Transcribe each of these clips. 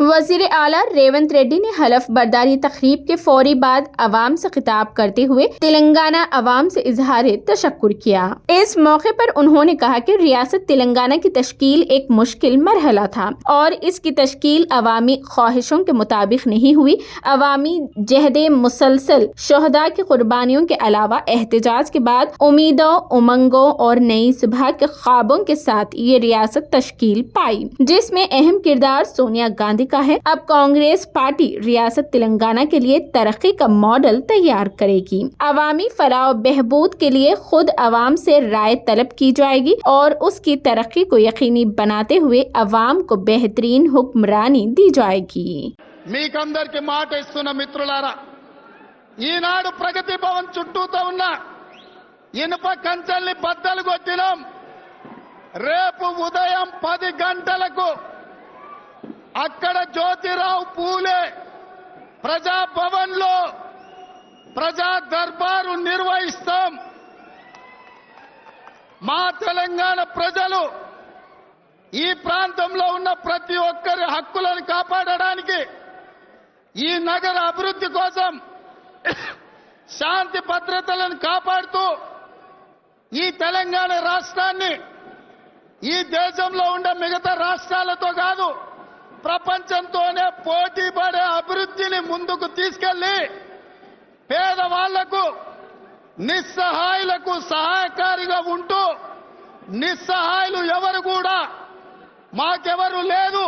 वज़ीर आला रेवंत रेड्डी ने हलफ बर्दारी तकरीब के फौरी बाद अवाम से खिताब करते हुए तेलंगाना अवाम से इजहार तशक्कुर किया। इस मौके पर उन्होंने कहा कि रियासत तेलंगाना की तश्कील एक मुश्किल मरहला था और इसकी तश्कील अवामी ख्वाहिशों के मुताबिक नहीं हुई। अवामी जहदे मुसलसल शहदा की कुर्बानियों के अलावा एहतजाज के बाद उम्मीदों, उमंगों और नई सुबह के ख्वाबों के साथ ये रियासत तश्कील पाई, जिसमें अहम किरदार सोनिया गांधी का है। अब कांग्रेस पार्टी रियासत तेलंगाना के लिए तरक्की का मॉडल तैयार करेगी। अवामी फलाह बहबूद के लिए खुद अवाम से राय तलब की जाएगी और उसकी तरक्की को यकीनी बनाते हुए अवाम को बेहतरीन हुक्मरानी दी जाएगी। మీకందరికి మాట ఇస్తున్న మిత్రులారా, ఈనాడు ప్రగతి భవన్ చుట్టూతో ఉన్న ఇనుప కంచెల్ని బద్దలు కొట్టినాం. రేపు ఉదయం 10 గంటలకు అక్కడ జ్యోతిరావు పూలే ప్రజా భవన్ లో ప్రజా దర్బారు నిర్వహిస్తాం. మా తెలంగాణ ప్రజలు ఈ ప్రాంతంలో ఉన్న ప్రతి ఒక్కరి హక్కులను కాపాడడానికి, ఈ నగర అభివృద్ధి కోసం శాంతి భద్రతలను కాపాడుతూ ఈ తెలంగాణ రాష్ట్రాన్ని ఈ దేశంలో ఉండే మిగతా రాష్ట్రాలతో కాదు ప్రపంచంతోనే పోటీ పడే అభివృద్ధిని ముందుకు తీసుకెళ్లి పేదవాళ్లకు, నిస్సహాయులకు సహాయకారిగా ఉంటూ నిస్సహాయులు ఎవరు కూడా మాకెవరు లేదు,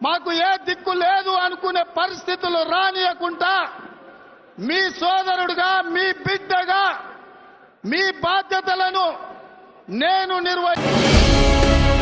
మాకు ఏ దిక్కు లేదు అనుకునే పరిస్థితులు రానియకుండా మీ సోదరుడుగా, మీ బిడ్డగా మీ బాధ్యతలను నేను నిర్వహిస్తాను.